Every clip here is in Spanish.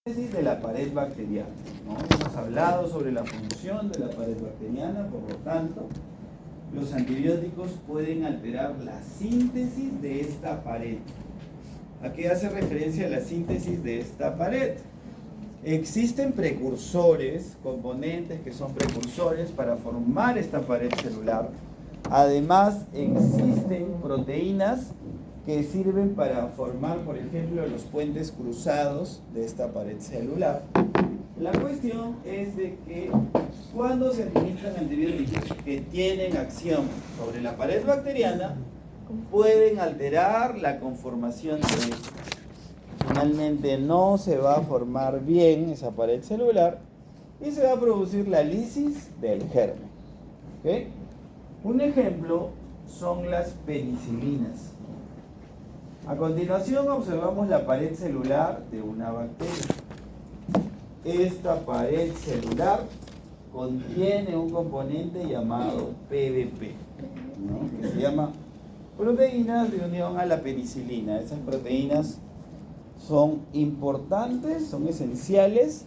De la pared bacteriana, ¿no? Hemos hablado sobre la función de la pared bacteriana, por lo tanto, los antibióticos pueden alterar la síntesis de esta pared. ¿A qué hace referencia la síntesis de esta pared? Existen precursores, componentes que son precursores para formar esta pared celular. Además, existen proteínas que sirven para formar, por ejemplo, los puentes cruzados de esta pared celular. La cuestión es de que cuando se administran antibióticos que tienen acción sobre la pared bacteriana, pueden alterar la conformación de esta. Finalmente no se va a formar bien esa pared celular y se va a producir la lisis del germen. ¿Okay? Un ejemplo son las penicilinas. A continuación observamos la pared celular de una bacteria. Esta pared celular contiene un componente llamado PDP, ¿no? Que se llama proteínas de unión a la penicilina. Esas proteínas son importantes, son esenciales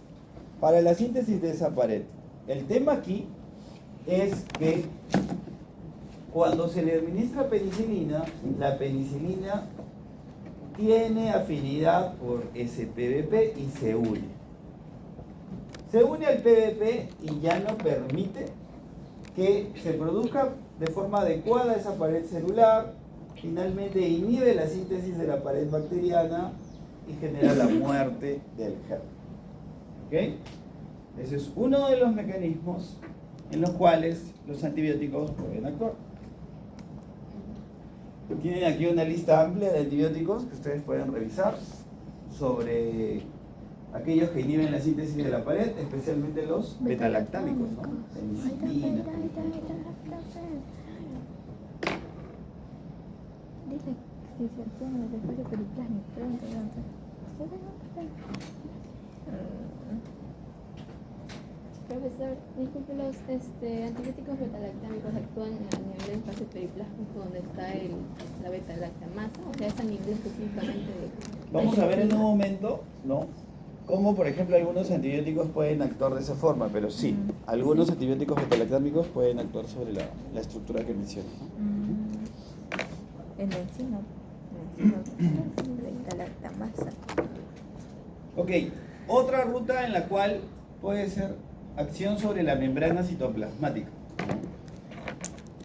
para la síntesis de esa pared. El tema aquí es que cuando se le administra penicilina, la penicilina tiene afinidad por ese PDP y se une. Se une al PDP y ya no permite que se produzca de forma adecuada esa pared celular. Finalmente inhibe la síntesis de la pared bacteriana y genera la muerte del germen. ¿Ok? Ese es uno de los mecanismos en los cuales los antibióticos pueden actuar. Tienen aquí una lista amplia de antibióticos que ustedes pueden revisar sobre aquellos que inhiben la síntesis de la pared, especialmente los betalactámicos, ¿no? Penicilina. Dile si se obtiene el espacio periplásmico, Profesor, disculpe, los antibióticos betalactámicos actúan a nivel del espacio periplásmico donde está la beta-lactamasa, o sea, es a nivel específicamente de... Vamos a ver en un momento, ¿no? Cómo, por ejemplo, algunos antibióticos pueden actuar de esa forma, pero sí, algunos antibióticos betalactámicos pueden actuar sobre la estructura que mencioné. En la enzima beta-lactamasa. Ok, otra ruta en la cual puede ser acción sobre la membrana citoplasmática.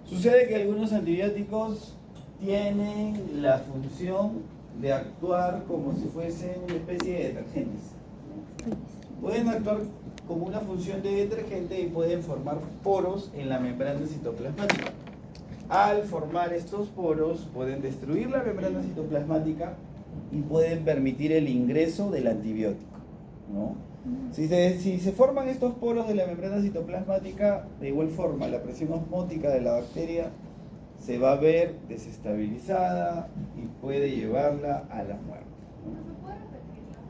Sucede que algunos antibióticos tienen la función de actuar como si fuesen una especie de detergentes. Pueden actuar como una función de detergente y pueden formar poros en la membrana citoplasmática. Al formar estos poros pueden destruir la membrana citoplasmática y pueden permitir el ingreso del antibiótico, ¿no? Si se forman estos poros de la membrana citoplasmática, de igual forma la presión osmótica de la bacteria se va a ver desestabilizada y puede llevarla a la muerte. ¿Se puede repetir la forma?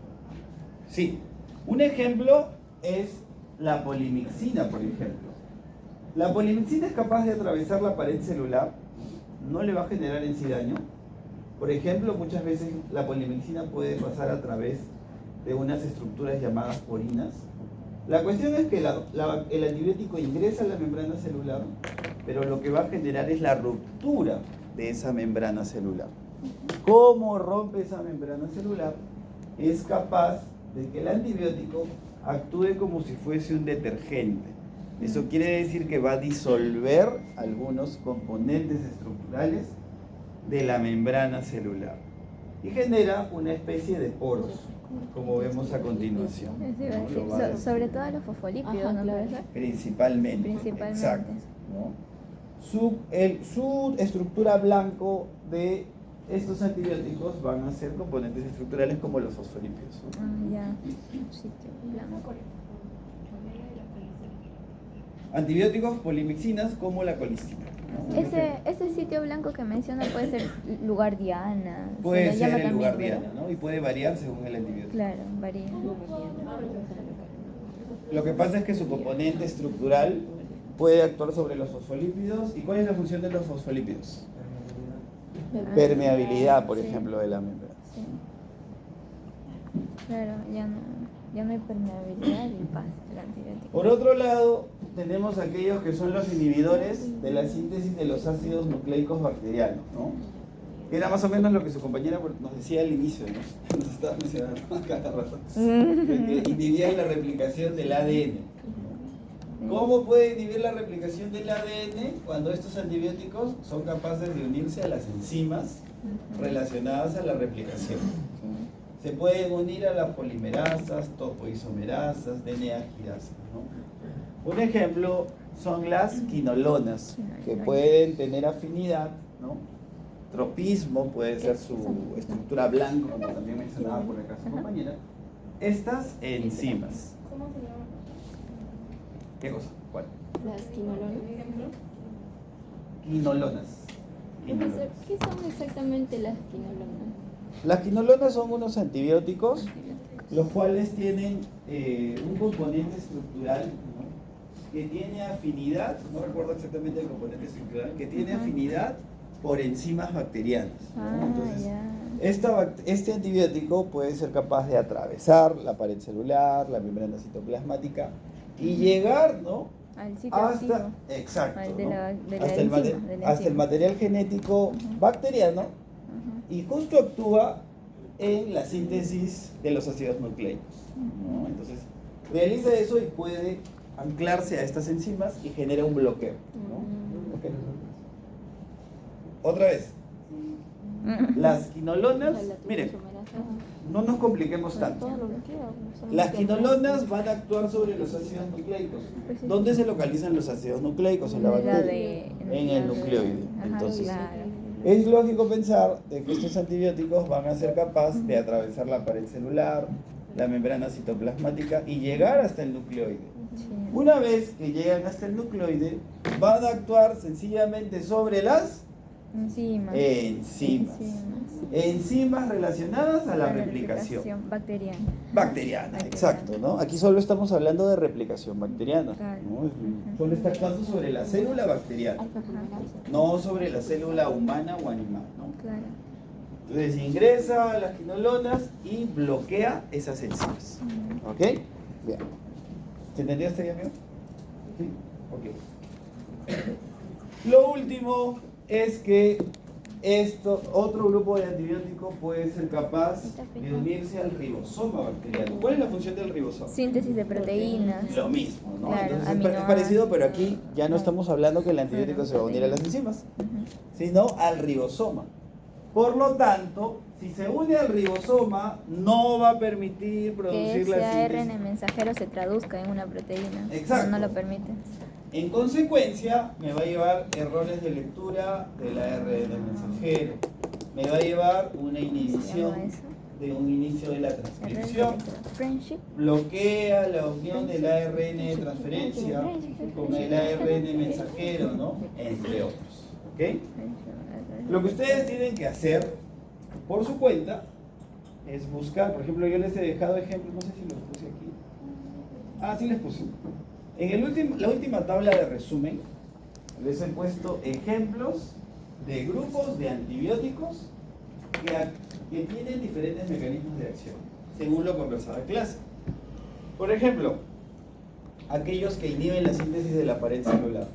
Sí, un ejemplo es la polimixina, por ejemplo. La polimixina es capaz de atravesar la pared celular, no le va a generar en sí daño. Por ejemplo, muchas veces la polimixina puede pasar a través de unas estructuras llamadas porinas. La cuestión es que el antibiótico ingresa a la membrana celular, pero lo que va a generar es la ruptura de esa membrana celular. ¿Cómo rompe esa membrana celular? Es capaz de que el antibiótico actúe como si fuese un detergente. Eso quiere decir que va a disolver algunos componentes estructurales de la membrana celular y genera una especie de poros, como vemos a continuación. Sobre todo los fosfolípidos, ¿no? Principalmente. Exacto, ¿no? Su estructura blanco de estos antibióticos van a ser componentes estructurales como los fosfolípidos. Ya. Sitio blanco. Antibióticos, polimixinas como la colistina, ¿no? Ese sitio blanco que menciona puede ser lugar diana. Puede se le llama ser el también, lugar diana, ¿no? Y puede variar según el antibiótico. Claro, varía. Lo que pasa es que su componente estructural puede actuar sobre los fosfolípidos. ¿Y cuál es la función de los fosfolípidos? Permeabilidad, por ejemplo, de la membrana. Sí. Claro, ya no hay permeabilidad y pasa el antibiótico. Por otro lado, tenemos aquellos que son los inhibidores de la síntesis de los ácidos nucleicos bacterianos, ¿no? Que era más o menos lo que su compañera nos decía al inicio, ¿no? Nos estaba mencionando a cada rato. Que inhibían la replicación del ADN. ¿Cómo puede inhibir la replicación del ADN cuando estos antibióticos son capaces de unirse a las enzimas relacionadas a la replicación? Se pueden unir a las polimerasas, topoisomerasas, DNA quirasas, ¿no? Un ejemplo son las quinolonas, que pueden tener afinidad, ¿no? Tropismo puede ser su estructura blanca, como también mencionaba por acá su compañera. Estas enzimas. ¿Cómo se llama? ¿Qué cosa? ¿Cuál? Las quinolonas. Quinolonas. Profesor, ¿qué son exactamente las quinolonas? Las quinolonas son unos antibióticos, los cuales tienen un componente estructural, ¿no? Que tiene afinidad, no recuerdo exactamente el componente estructural, que tiene afinidad por enzimas bacterianas, ¿no? Entonces, este antibiótico puede ser capaz de atravesar la pared celular, la membrana citoplasmática y llegar, ¿no? Al sitio hasta, activo. exacto, Al de ¿no? la hasta, enzima, el hasta el material genético bacteriano, y justo actúa en la síntesis de los ácidos nucleicos, ¿no? Entonces realiza eso y puede anclarse a estas enzimas y genera un bloqueo, ¿no? Ok. Otra vez, las quinolonas, miren, no nos compliquemos tanto. Las quinolonas van a actuar sobre los ácidos nucleicos. ¿Dónde se localizan los ácidos nucleicos? En la bacteria, en el nucleoide. Entonces, es lógico pensar de que estos antibióticos van a ser capaces de atravesar la pared celular, la membrana citoplasmática y llegar hasta el nucleoide. Una vez que llegan hasta el nucleoide, van a actuar sencillamente sobre las enzimas relacionadas a la replicación bacteriana, exacto, ¿no? Aquí solo estamos hablando de replicación bacteriana, ¿no? Solo está actuando sobre la célula bacteriana, no sobre la célula humana o animal, ¿no? Claro. Entonces ingresa a las quinolonas y bloquea esas enzimas. ¿Ok? Bien. ¿Se entendió hasta ahí, amigo? Sí. Ok. Lo último es que otro grupo de antibióticos puede ser capaz de unirse al ribosoma bacteriano. ¿Cuál es la función del ribosoma? Síntesis de proteínas. Lo mismo, ¿no? Claro, Entonces es parecido, pero aquí ya no estamos hablando que el antibiótico se va a unir a las enzimas, sino al ribosoma. Por lo tanto, si se une al ribosoma, no va a permitir producir que la ese síntesis. ARN mensajero se traduzca en una proteína. Exacto. No lo permite. En consecuencia, me va a llevar errores de lectura del ARN mensajero. Me va a llevar una inhibición de un inicio de la transcripción. Bloquea la unión del ARN de transferencia con el ARN mensajero, ¿no? Entre otros. ¿Ok? Lo que ustedes tienen que hacer por su cuenta es buscar, por ejemplo, yo les he dejado ejemplos, no sé si los puse aquí. Ah, sí les puse. En la última tabla de resumen les he puesto ejemplos de grupos de antibióticos que tienen diferentes mecanismos de acción, según lo conversado en clase. Por ejemplo, aquellos que inhiben la síntesis de la pared celular.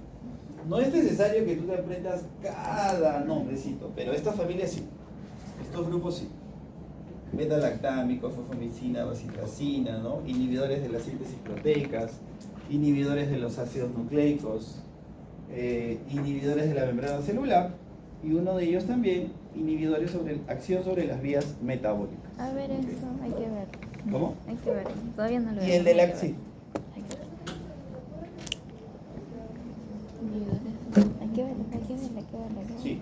No es necesario que tú te aprendas cada nombrecito, pero esta familia sí, estos grupos sí. Beta-lactámico, fosfomicina, vacitracina, ¿no? Inhibidores de la síntesis proteicas, inhibidores de los ácidos nucleicos, inhibidores de la membrana celular, y uno de ellos también, inhibidores sobre acción sobre las vías metabólicas. A ver eso, hay que ver. ¿Cómo? Hay que ver, todavía no lo Y veo. el de la sí. Hay que verlo. Sí.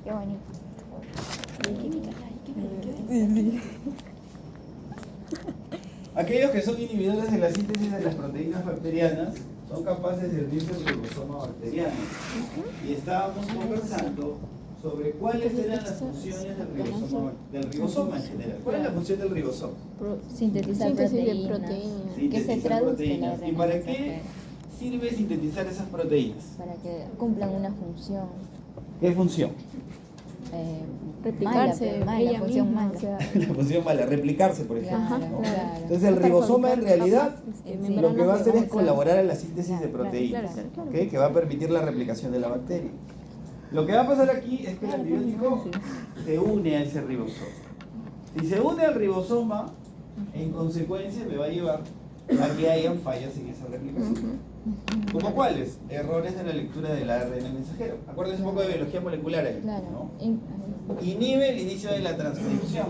Qué bonito. Aquellos que son inhibidores de la síntesis de las proteínas bacterianas son capaces de unirse al ribosoma bacteriano. Y estábamos conversando sobre cuáles eran las funciones del ribosoma en general. ¿Cuál es la función del ribosoma? Sintetizar Síntesis de proteínas. proteínas. Que se Sintetizar traduzca proteínas. en ¿Y para ARN qué mensajero. sirve sintetizar esas proteínas? Para que cumplan una función. ¿Qué función? replicarse Mala, ella la función misma, mala. o sea, La función mala, replicarse, por ejemplo. Claro, ¿no? claro. Entonces el ribosoma en realidad Sí. lo que va a hacer es colaborar a la síntesis de Claro, proteínas, claro, claro. ¿ok? Que va a permitir la replicación de la bacteria. Lo que va a pasar aquí es que el antibiótico se une a ese ribosoma. Si se une al ribosoma, en consecuencia me va a llevar a que hayan fallas en esa replicación. ¿Como cuáles? Errores de la lectura del ARN mensajero. Acuérdense un poco de biología molecular ahí, Claro. ¿no? Inhibe el inicio de la transcripción,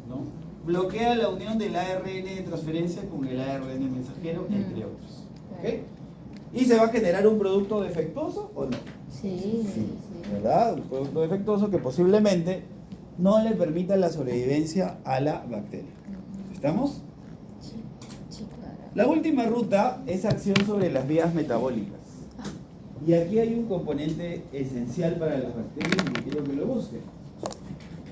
¿no? Bloquea la unión del ARN de transferencia con el ARN mensajero, entre otros. ¿Ok? ¿Y se va a generar un producto defectuoso o no? Sí, sí. ¿Verdad? Un producto defectuoso que posiblemente no le permita la sobrevivencia a la bacteria. ¿Estamos? Sí, claro. La última ruta es acción sobre las vías metabólicas. Y aquí hay un componente esencial para las bacterias y quiero que lo busquen.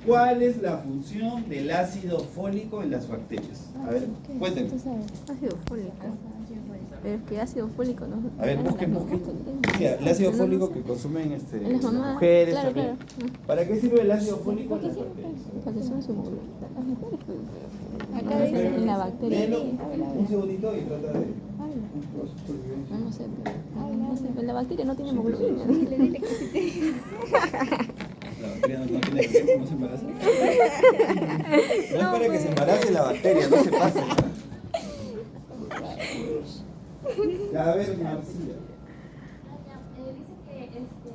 ¿Cuál es la función del ácido fólico en las bacterias? A ver, cuéntenme. Tú sabes, ácido fólico. Pero es que ácido fólico no. A ver, busquen. Sí, el ácido fólico que consumen En las mamás. mujeres Claro, también. claro. ¿Para qué sirve el ácido fólico en las bacterias? Para que suene su hemoglobina. Las mujeres, pues. Acá dice En la bacteria. Léelo un segundito y trata de... No sé, pero. No sé, pero la bacteria no tiene hemoglobina. Dile que sí te... La bacteria no tiene tiempo, no se embaraza. No es para que se embarace la bacteria, no se pase. Ya, a ver, Marcilla. Dice que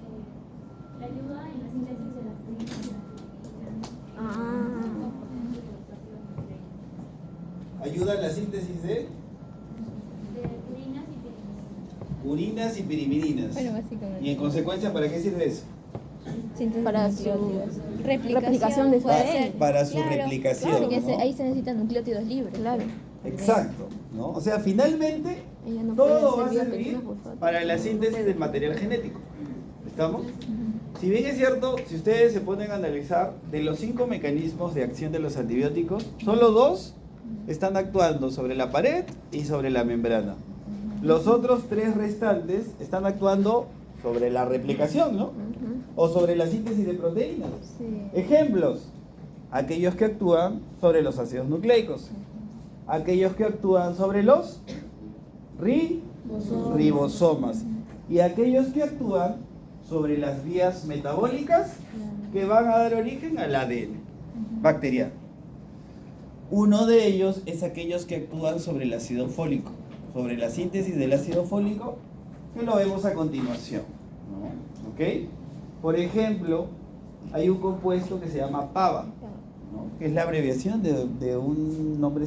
le ayuda en la síntesis de las proteínas. Ayuda en la síntesis de De purinas y piriminas. purinas y pirimidines. Bueno, básicamente. Y en consecuencia, ¿para qué sirve eso? Síntesis Para de su nucleótidos. replicación de su puede ADN. ser. Para su Claro, replicación, Porque ¿no? ahí se necesitan nucleótidos libres. Claro. Exacto, ¿no? O sea, finalmente Ella no puede todo va a hacer servir bioperinas fosfato. para la síntesis del material genético. ¿Estamos? Si bien es cierto, si ustedes se ponen a analizar, de los 5 mecanismos de acción de los antibióticos, solo 2 están actuando sobre la pared y sobre la membrana. Los otros 3 restantes están actuando sobre la replicación, ¿no? O sobre la síntesis de proteínas. Sí. Ejemplos, aquellos que actúan sobre los ácidos nucleicos, aquellos que actúan sobre los ribosomas y aquellos que actúan sobre las vías metabólicas que van a dar origen al ADN bacteriano. Uno de ellos es aquellos que actúan sobre el ácido fólico, sobre la síntesis del ácido fólico, que lo vemos a continuación, ¿no? ¿Ok? Por ejemplo, hay un compuesto que se llama PABA, ¿no? Que es la abreviación de un nombre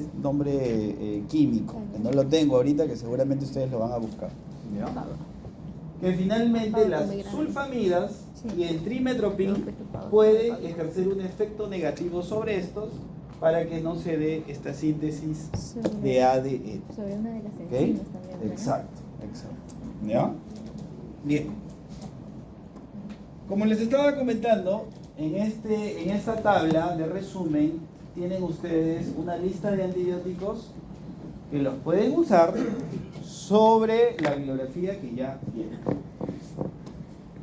químico, que no lo tengo ahorita, que seguramente ustedes lo van a buscar, ¿ya? Que finalmente las sulfamidas y el trimetropin pueden ejercer un efecto negativo sobre estos para que no se dé esta síntesis de ADN. Sobre una de las ¿Ok? enzimas también. ¿no? Exacto. ¿Ya? Bien. Como les estaba comentando, en esta tabla de resumen tienen ustedes una lista de antibióticos que los pueden usar sobre la bibliografía que ya tienen.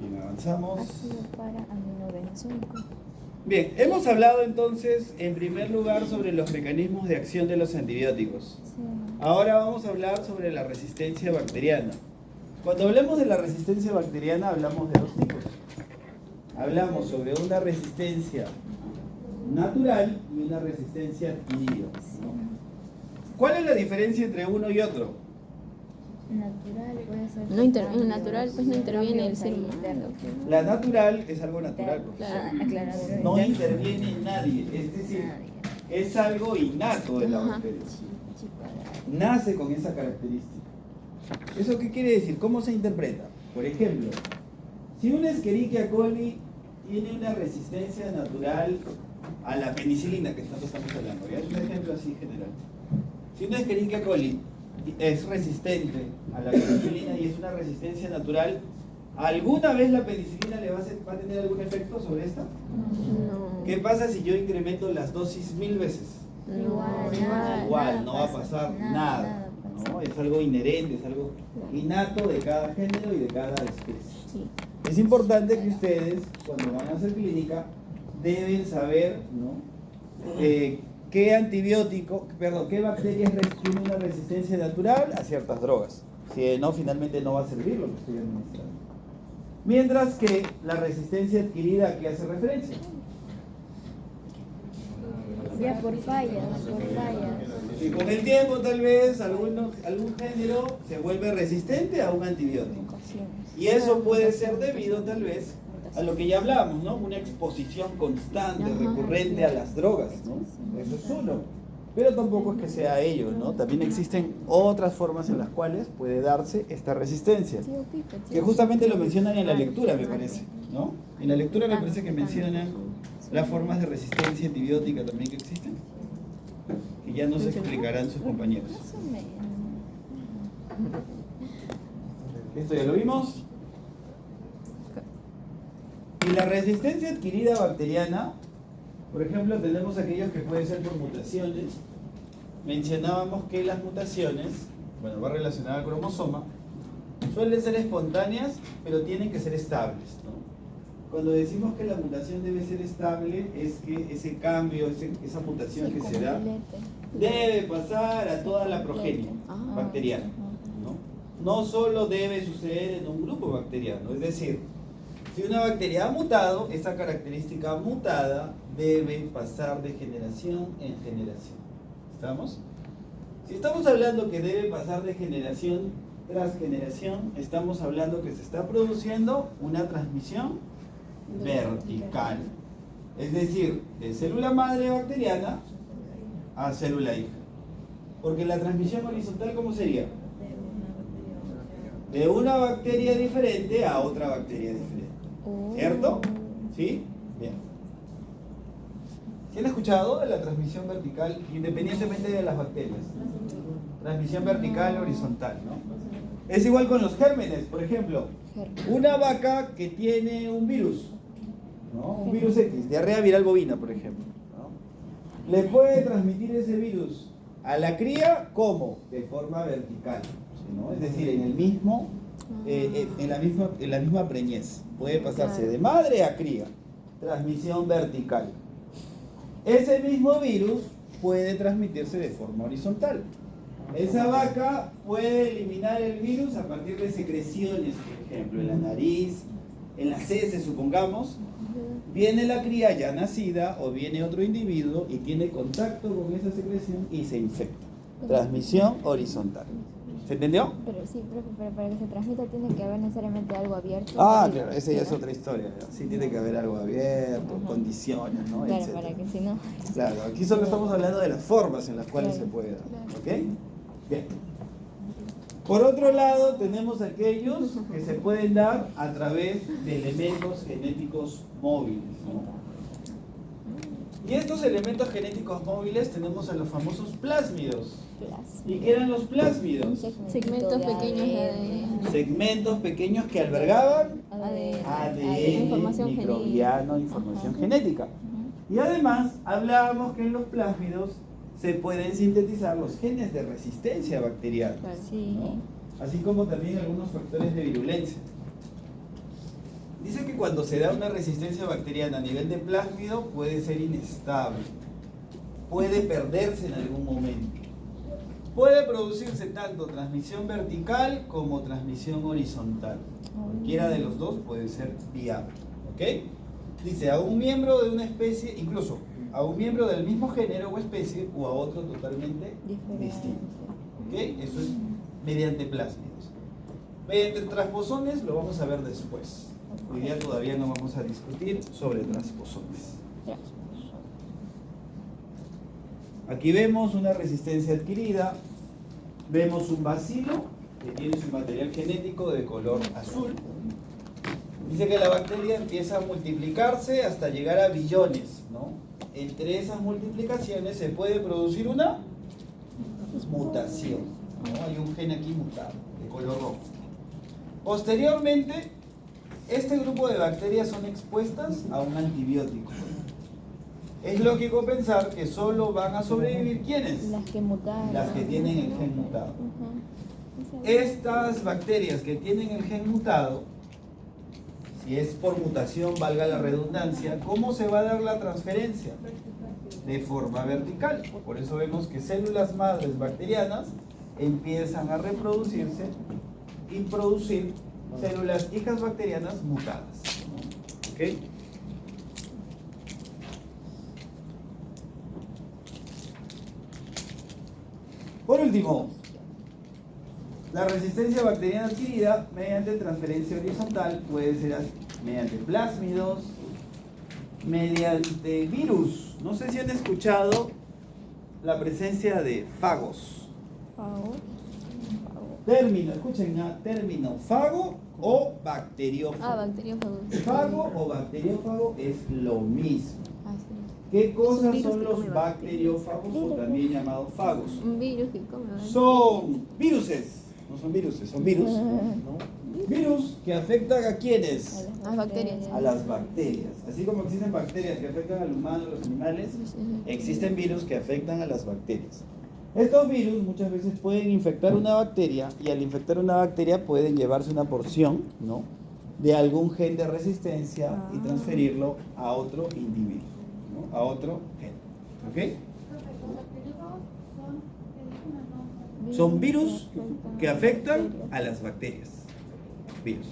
Bien, avanzamos. Ácido para aminobenzoico. Bien, hemos hablado entonces en primer lugar sobre los mecanismos de acción de los antibióticos. Sí. Ahora vamos a hablar sobre la resistencia bacteriana. Cuando hablamos de la resistencia bacteriana hablamos de 2 tipos. Hablamos sobre una resistencia natural y una resistencia adquirida. ¿Cuál es la diferencia entre uno y otro? Natural puede ser. No en natural, pues no interviene el ser humano. La natural es algo natural, Claro. profesor. No interviene nadie, es decir, es algo innato de la Ajá. bacteria. Nace con esa característica. ¿Eso qué quiere decir? ¿Cómo se interpreta? Por ejemplo, si una Escherichia coli tiene una resistencia natural a la penicilina, que es lo que estamos hablando, ¿ya? Es un ejemplo así general. Si una Escherichia coli es resistente a la penicilina y es una resistencia natural, ¿alguna vez la penicilina le va a tener algún efecto sobre esta? No. ¿Qué pasa si yo incremento las dosis 1000 veces? Igual, no va a pasar nada, ¿no? Es algo inherente, es algo innato de cada género y de cada especie. Sí. Es importante que ustedes, cuando van a hacer clínica, deben saber, ¿no? Qué bacterias tienen una resistencia natural a ciertas drogas. Si no, finalmente no va a servir lo que estoy administrando. Mientras que la resistencia adquirida, ¿a qué hace referencia? Ya por fallas. Y con el tiempo tal vez algún género se vuelve resistente a un antibiótico. Y eso puede ser debido tal vez a lo que ya hablamos, ¿no? Una exposición constante, recurrente a las drogas, ¿no? Eso es uno. Pero tampoco es que sea ello, ¿no? También existen otras formas en las cuales puede darse esta resistencia. Que justamente lo mencionan en la lectura, me parece, ¿no? En la lectura me parece que mencionan las formas de resistencia antibiótica también que existen. Que ya nos explicarán sus compañeros. Esto ya lo vimos. Y la resistencia adquirida bacteriana, por ejemplo, tenemos aquellos que pueden ser por mutaciones. Mencionábamos que las mutaciones, bueno, va relacionada al cromosoma, suelen ser espontáneas, pero tienen que ser estables, ¿no? Cuando decimos que la mutación debe ser estable, es que ese cambio, esa mutación que se da, debe pasar a toda la progenie bacteriana, ¿no? No solo debe suceder en un grupo bacteriano, es decir, si una bacteria ha mutado, esa característica mutada debe pasar de generación en generación. ¿Estamos? Si estamos hablando que debe pasar de generación tras generación, estamos hablando que se está produciendo una transmisión vertical. Es decir, de célula madre bacteriana a célula hija. Porque la transmisión horizontal, ¿cómo sería? De una bacteria diferente a otra bacteria diferente. ¿Cierto? ¿Sí? Bien. ¿Sí han escuchado de la transmisión vertical independientemente de las bacterias? Transmisión vertical horizontal, ¿no? Es igual con los gérmenes, por ejemplo. Una vaca que tiene un virus, ¿no? Un virus X, diarrea viral bovina, por ejemplo, ¿no? Le puede transmitir ese virus a la cría, ¿cómo? De forma vertical, ¿no? Es decir, en la misma preñez. Puede pasarse de madre a cría. Transmisión vertical. Ese mismo virus puede transmitirse de forma horizontal. Esa vaca puede eliminar el virus a partir de secreciones, por ejemplo, en la nariz, en las heces, supongamos. Viene la cría ya nacida o viene otro individuo y tiene contacto con esa secreción y se infecta. Transmisión horizontal. ¿Se entendió? Pero sí, pero para que se transmita tiene que haber necesariamente algo abierto. Claro, esa ya es otra historia. Sí, tiene que haber algo abierto, condiciones, ¿no? Claro, etcétera. para que si no... Claro, aquí solo estamos hablando de las formas en las cuales se puede dar. ¿Ok? Bien. Por otro lado, tenemos aquellos que se pueden dar a través de elementos genéticos móviles, ¿no? Y estos elementos genéticos móviles tenemos a los famosos plásmidos. ¿Y qué eran los plásmidos? Segmentos pequeños de ADN. Segmentos pequeños que albergaban ADN, información microbiano, información genética. Y además hablábamos que en los plásmidos se pueden sintetizar los genes de resistencia bacteriana, ¿no? Así como también algunos factores de virulencia. Dice que cuando se da una resistencia bacteriana a nivel de plásmido puede ser inestable, puede perderse en algún momento. Puede producirse tanto transmisión vertical como transmisión horizontal. Cualquiera de los dos puede ser viable. ¿Ok? Dice, a un miembro de una especie, incluso a un miembro del mismo género o especie, o a otro totalmente distinto. ¿Ok? Eso es mediante plásmidos. Mediante transposones lo vamos a ver después. Hoy día todavía no vamos a discutir sobre transposones. Aquí vemos una resistencia adquirida, vemos un bacilo que tiene su material genético de color azul. Dice que la bacteria empieza a multiplicarse hasta llegar a billones, ¿no? Entre esas multiplicaciones se puede producir una mutación, ¿no? Hay un gen aquí mutado, de color rojo. Posteriormente, este grupo de bacterias son expuestas a un antibiótico. Es lógico pensar que solo van a sobrevivir ¿quiénes? Las que mutaron. Las que tienen el gen mutado. Estas bacterias que tienen el gen mutado si es por mutación, valga la redundancia, ¿cómo se va a dar la transferencia? De forma vertical. Por eso vemos que células madres bacterianas empiezan a reproducirse y producir células hijas bacterianas mutadas. ¿Ok? Por último, la resistencia bacteriana adquirida mediante transferencia horizontal puede ser mediante plásmidos, mediante virus. No sé si han escuchado la presencia de fagos. Término, escuchen, término fago o bacteriófago. Bacteriófago. Fago o bacteriófago es lo mismo. Sí. ¿Qué cosas virus son que los come bacteriófagos o también llamados fagos? Un virus que come bacterias. Son viruses, no son viruses, son virus. ¿No? Virus que afectan a quiénes? Las bacterias. A las bacterias. Así como existen bacterias que afectan al humano, a los animales, existen virus que afectan a las bacterias. Estos virus muchas veces pueden infectar una bacteria y al infectar una bacteria pueden llevarse una porción, ¿no?, de algún gen de resistencia y transferirlo a otro individuo, ¿no?, a otro gen. ¿Ok? Los bacteriófagos son, Son virus que afectan a las bacterias. Virus.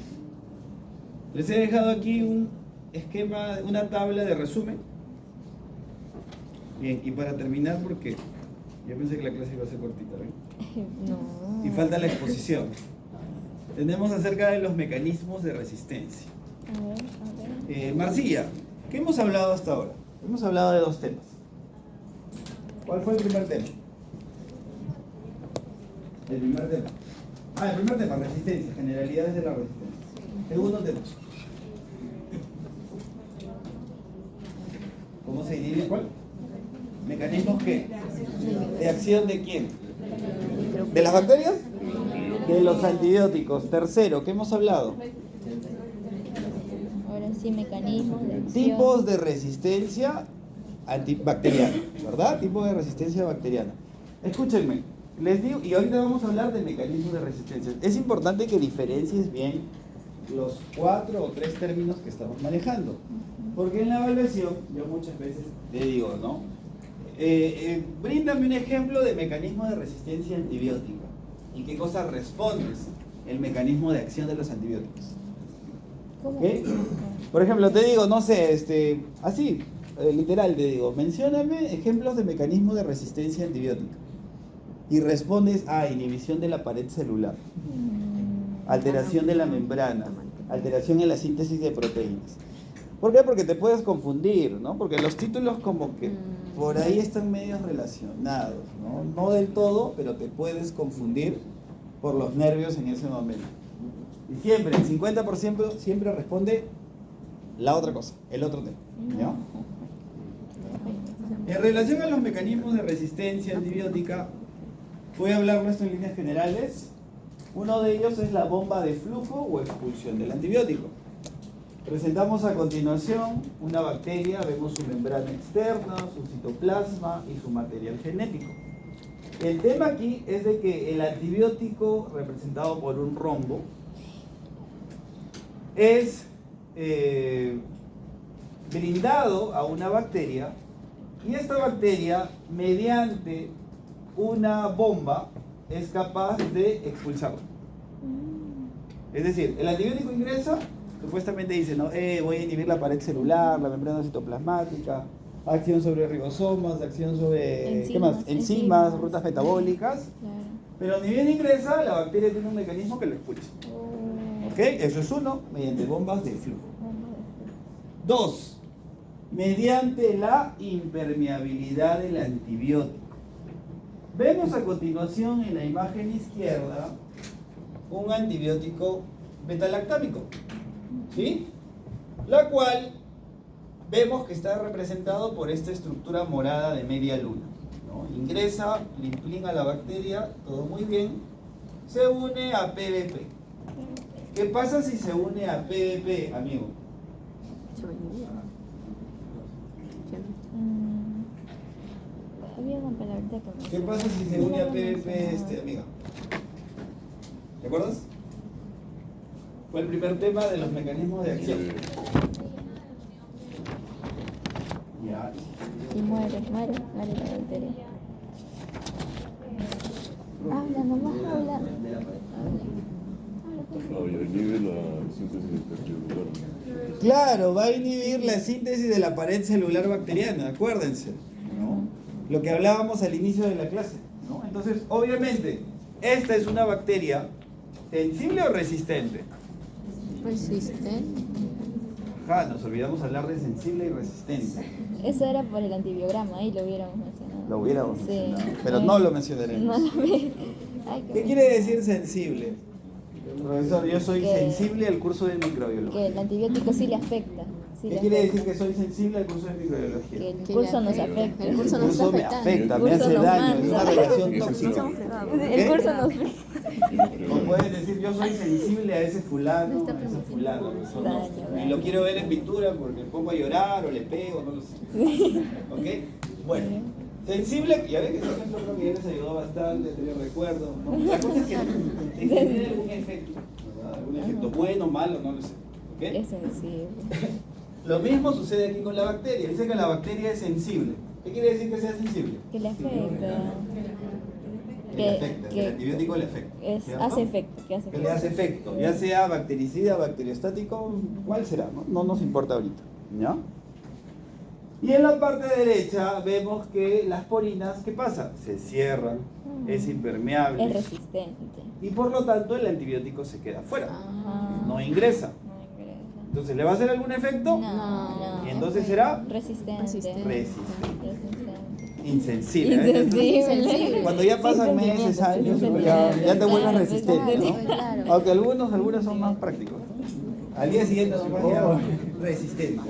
Les he dejado aquí un esquema, una tabla de resumen. Bien, y para terminar, porque yo pensé que la clase iba a ser cortita, ¿ven? No. Y falta la exposición. Tenemos acerca de los mecanismos de resistencia. A ver. Marcilla, ¿qué hemos hablado hasta ahora? Hemos hablado de dos temas. ¿Cuál fue el primer tema? El primer tema. El primer tema, resistencia, generalidades de la resistencia. Segundo tema. ¿Cómo se divide cuál? ¿Mecanismos qué? ¿De acción de quién? ¿De las bacterias? De los antibióticos. Tercero, ¿qué hemos hablado? Ahora sí, mecanismos de acción. Tipos de resistencia antibacteriana, ¿verdad? Tipos de resistencia bacteriana. Escúchenme, les digo, y ahorita vamos a hablar de mecanismos de resistencia. Es importante que diferencies bien los 4 o 3 términos que estamos manejando. Porque en la evaluación, yo muchas veces te digo, ¿no? Bríndame un ejemplo de mecanismo de resistencia antibiótica. ¿Y qué cosa respondes? El mecanismo de acción de los antibióticos. ¿Cómo? ¿Ok? Por ejemplo, te digo, no sé, así, literal te digo, mencióname ejemplos de mecanismo de resistencia antibiótica. Y respondes a inhibición de la pared celular, alteración de la membrana, alteración en la síntesis de proteínas. ¿Por qué? Porque te puedes confundir, ¿no? Porque los títulos como que por ahí están medio relacionados, ¿no? No del todo, pero te puedes confundir por los nervios en ese momento. Y siempre, el 50% siempre responde la otra cosa, el otro tema, ¿no? En relación a los mecanismos de resistencia antibiótica, voy a hablar esto en líneas generales. Uno de ellos es la bomba de flujo o expulsión del antibiótico. Presentamos a continuación una bacteria, vemos su membrana externa, su citoplasma y su material genético. El tema aquí es de que el antibiótico, representado por un rombo, es brindado a una bacteria y esta bacteria, mediante una bomba, es capaz de expulsarlo. Es decir, el antibiótico ingresa, supuestamente dice, ¿no? Voy a inhibir la pared celular, la membrana citoplasmática, acción sobre ribosomas, acción sobre ¿qué más? Enzimas, rutas metabólicas. Claro. Pero ni bien ingresa, la bacteria tiene un mecanismo que lo expulsa. ¿Ok? Eso es uno, mediante bombas de flujo. 2, mediante la impermeabilidad del antibiótico. Vemos a continuación en la imagen izquierda un antibiótico betalactámico, ¿sí? La cual vemos que está representado por esta estructura morada de media luna, ¿no? Ingresa, limplin a la bacteria, todo muy bien, se une a PVP. ¿Qué pasa si se une a PVP, amigo? Había una palabrita que me... ¿Qué pasa si se une a PVP, amiga? ¿Te acuerdas? Fue el primer tema de los mecanismos de acción. Ya. Y muere la bacteria. Habla, nomás habla. Inhibe la síntesis intercelular. Claro, va a inhibir la síntesis de la pared celular bacteriana, acuérdense, ¿no? Lo que hablábamos al inicio de la clase, ¿no? Entonces, obviamente, esta es una bacteria sensible o resistente. Resistente. Ajá, nos olvidamos hablar de sensible y resistente. Eso era por el antibiograma, ahí lo hubiéramos mencionado. Lo hubiéramos Sí. mencionado, pero no lo mencionaremos. No lo vi. Ay, ¿Qué quiere decir sensible? Profesor, yo soy Que- sensible al curso de microbiología. Que el antibiótico sí le afecta. Sí ¿Qué le quiere afecta. decir que soy sensible al curso de microbiología? Que el Que curso le nos afecta. afecta. El curso El nos está curso me afectando. afecta, El me curso hace nos daño, es una manda. relación tóxica. El curso nos O puedes decir, yo soy sensible a ese fulano, a ese fulano. Eso no. Daño. Y lo quiero ver en pintura porque me pongo a llorar o le pego, no lo sé. ¿Ok? Bueno, sensible, ya ven que ese ejemplo creo que ya les ayudó bastante, te recuerdo. ¿No? La cosa es que tiene algún efecto, ¿verdad? Algún efecto bueno, malo, no lo sé. ¿Ok? Es sensible. Lo mismo sucede aquí con la bacteria. Dice que la bacteria es sensible. ¿Qué quiere decir que sea sensible? Que le afecta. Que le afecta, que el antibiótico le afecta. ¿cierto? Hace efecto. Que le hace efecto, ya sea bactericida, bacteriostático, ¿cuál será? No nos importa ahorita, ¿ya? Y en la parte derecha vemos que las porinas, ¿qué pasa? Se cierran, es impermeable Es resistente. y por lo tanto el antibiótico se queda fuera, Ah. no ingresa. No ingresa. Entonces, ¿le va a hacer algún efecto? No. Y entonces será Resistente. resistente, Resistente. insensible. Insensible. Cuando ya pasan meses, años, ya te vuelves resistente, ¿no? Claro. Aunque algunos son más prácticos. Al día siguiente nomás ya resistente.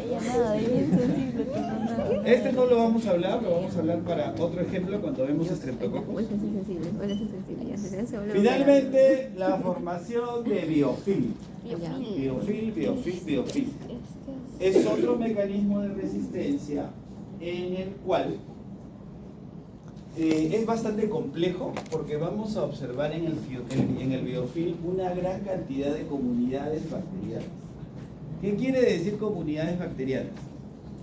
Este no lo vamos a hablar, lo vamos a hablar para otro ejemplo cuando vemos estreptococos. Vuelve sensible, vuelve sensible. Ya se vuelve Finalmente, la formación de biofilm. Ya. Biofilm. Es otro mecanismo de resistencia en el cual es bastante complejo porque vamos a observar en el biofilm una gran cantidad de comunidades bacterianas. ¿Qué quiere decir comunidades bacterianas?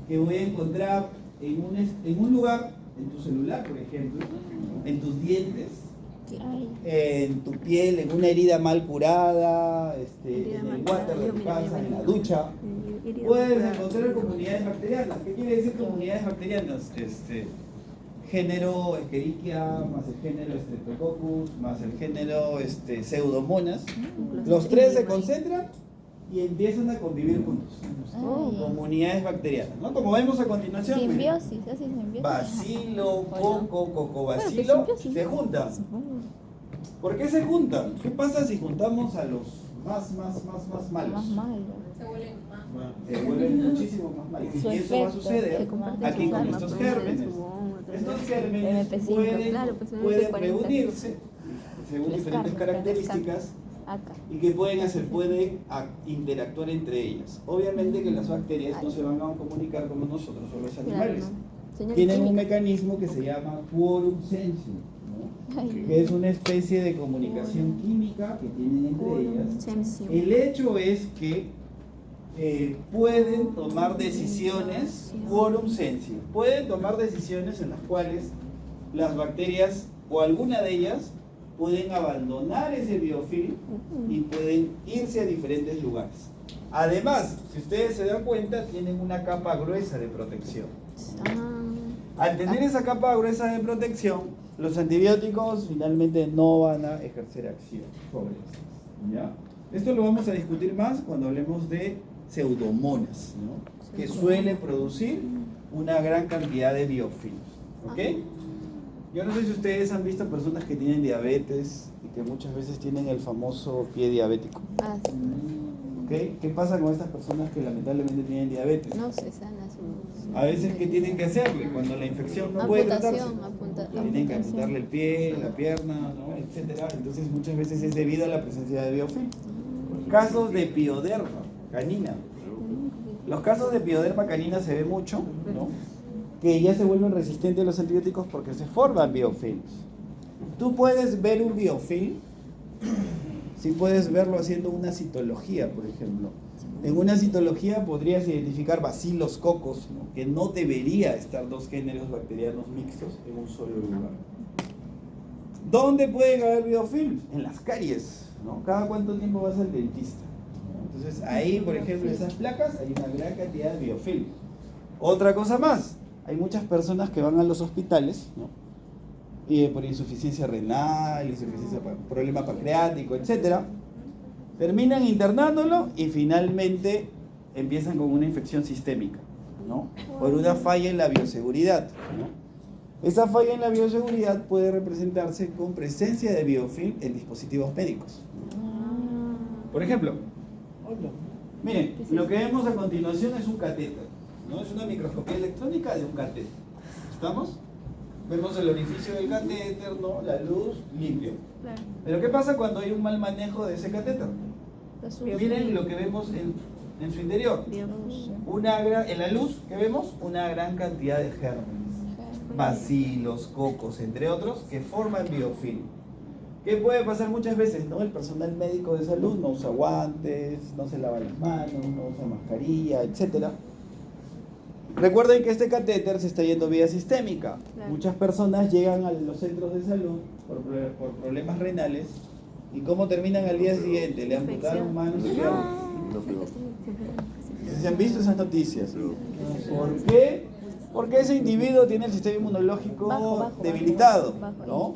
Que voy a encontrar en un lugar, en tu celular, por ejemplo, en tus dientes, en tu piel, en una herida mal curada, en el water de tu casa, en la ducha. Puedes encontrar comunidades bacterianas. ¿Qué quiere decir comunidades bacterianas? Género Escherichia, más el género Streptococcus, más el género Pseudomonas. Los tres se concentran y empiezan a convivir juntos. Comunidades bacterianas, ¿no? Como vemos a continuación. Simbiosis, así simbiosis. Bacilo, coco, cocobacilo, se juntan. ¿Por qué se juntan? ¿Qué pasa si juntamos a los más malos? Más malo. Se vuelven muchísimo más malos. Su Y eso va a efecto, suceder se comparte aquí su con arma, estos pues, gérmenes. Estos gérmenes MP5, pueden, claro, pues, pueden MP40. reunirse según Les diferentes cargan, características Acá. y que pueden hacer, pueden interactuar entre ellas. Obviamente que las bacterias no se van a comunicar como nosotros o los animales. Tienen un mecanismo que se llama quorum sensing, ¿no? Que es una especie de comunicación química que tienen entre ellas. El hecho es que pueden tomar decisiones, quorum sensing, pueden tomar decisiones en las cuales las bacterias o alguna de ellas pueden abandonar ese biofilm y pueden irse a diferentes lugares. Además, si ustedes se dan cuenta, tienen una capa gruesa de protección. Al tener esa capa gruesa de protección, los antibióticos finalmente no van a ejercer acción sobre ellos, ¿ya? Esto lo vamos a discutir más cuando hablemos de pseudomonas, ¿no? Que suelen producir una gran cantidad de biofilms, ¿ok? Yo no sé si ustedes han visto personas que tienen diabetes y que muchas veces tienen el famoso pie diabético, ¿ok? ¿Qué pasa con estas personas que lamentablemente tienen diabetes? No se sana su... A veces, ¿qué tienen que hacerle cuando la infección no puede tratarse? Tienen que amputarle el pie, la pierna, ¿no? Etcétera. Entonces, muchas veces es debido a la presencia de biofilm. Casos de pioderma canina. Los casos de pioderma canina se ve mucho, ¿no? Que ya se vuelven resistentes a los antibióticos porque se forman biofilms. Tú puedes ver un biofilm Sí puedes verlo haciendo una citología, por ejemplo. En una citología podrías identificar bacilos cocos, ¿no? Que no debería estar dos géneros bacterianos mixtos en un solo lugar. ¿Dónde pueden haber biofilms? En las caries, ¿no? ¿Cada cuánto tiempo vas al dentista? Entonces ahí, por ejemplo, en esas placas hay una gran cantidad de biofilms. Otra cosa más, hay muchas personas que van a los hospitales, ¿no? Y por insuficiencia renal, problema pancreático, etcétera, terminan internándolo y finalmente empiezan con una infección sistémica, ¿no? Por una falla en la bioseguridad, ¿no? Esa falla en la bioseguridad puede representarse con presencia de biofilm en dispositivos médicos. Por ejemplo, miren, lo que vemos a continuación es un catéter, ¿no? Es una microscopía electrónica de un catéter. ¿Estamos? Vemos el orificio del catéter, ¿no? La luz, limpio. Claro. Pero ¿qué pasa cuando hay un mal manejo de ese catéter? Miren lo que vemos en su interior. En la luz, ¿qué vemos? Una gran cantidad de gérmenes, bacilos, cocos, entre otros, que forman biofilm. ¿Qué puede pasar muchas veces, no? El personal médico de salud no usa guantes, no se lava las manos, no usa mascarilla, etcétera. Recuerden que este catéter se está yendo vía sistémica. Claro. Muchas personas llegan a los centros de salud por problemas renales y ¿cómo terminan al día siguiente? Le amputaron manos y piernas. ¿Se han visto esas noticias? ¿Por qué? Porque ese individuo tiene el sistema inmunológico debilitado, ¿no?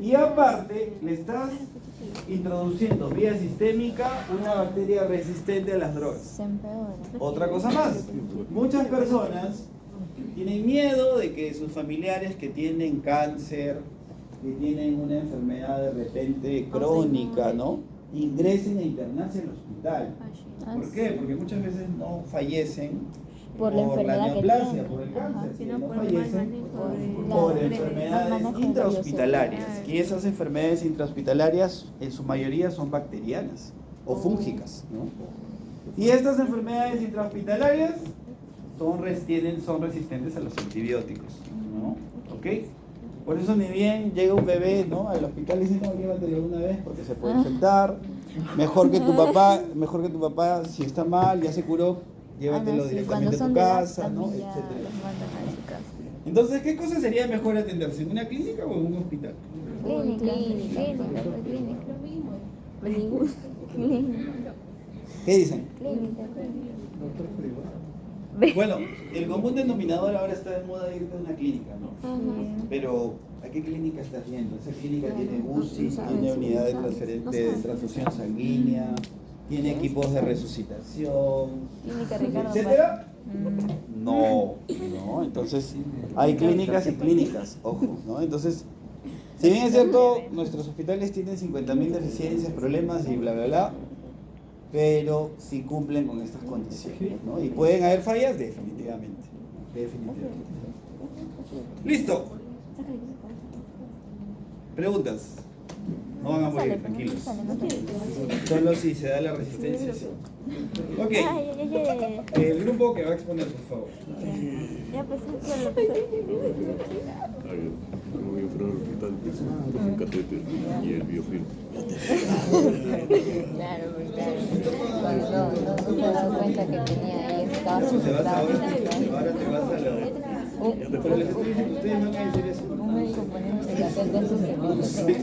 Y aparte le estás introduciendo vía sistémica una bacteria resistente a las drogas. Se empeora. Otra cosa más, muchas personas tienen miedo de que sus familiares que tienen cáncer, que tienen una enfermedad de repente crónica, ¿no? Ingresen a internarse al hospital. ¿Por qué? Porque muchas veces no fallecen Por la enfermedad que neoplasia, tienen. por el cáncer, Sino sino por el mal fallecen manejo por de enfermedades mal manejo de intrahospitalarias. bioseguro. Y esas enfermedades intrahospitalarias en su mayoría son bacterianas o fúngicas, ¿no? Y estas enfermedades intrahospitalarias son resistentes a los antibióticos, ¿no? ¿Ok? Por eso ni bien llega un bebé, ¿no? Al hospital y dice, no, llévatelo una vez porque se puede infectar. Mejor que tu papá, si está mal, ya se curó, llévatelo Sí, directamente cuando a son tu de edad casa, ¿no? también ya Etcétera. los mandan a su casa. Entonces, ¿qué cosa sería mejor atenderse? ¿En una clínica o en un hospital? Clínica. ¿Qué dicen? Clínica. Bueno, el común denominador ahora está de moda irte a una clínica, ¿no? Pero, ¿a qué clínica estás yendo? Esa clínica tiene UCI, tiene unidad de transfusión sanguínea, tiene equipos de resucitación, Clínica Ricardo etcétera. No, entonces hay clínicas y clínicas, ojo, ¿no? Entonces, si bien es cierto, nuestros hospitales tienen 50.000 deficiencias, problemas y bla, bla, bla, pero sí cumplen con estas condiciones, ¿no? Y pueden haber fallas, definitivamente. Listo. Preguntas. No van a morir, tranquilos. Solo si se da la resistencia. Sí. Ok. El grupo que va a exponer, por favor. Ya pues Como yo fuera al hospital, pues, con un catéter y el biofilm. Claro, cuando no se daba cuenta que tenía ahí, estaba Te vas asustado. ahora te vas a la... Pero les estoy diciendo, ustedes van a decir eso. Un médico poniéndose catéter en sus segundos. Sí,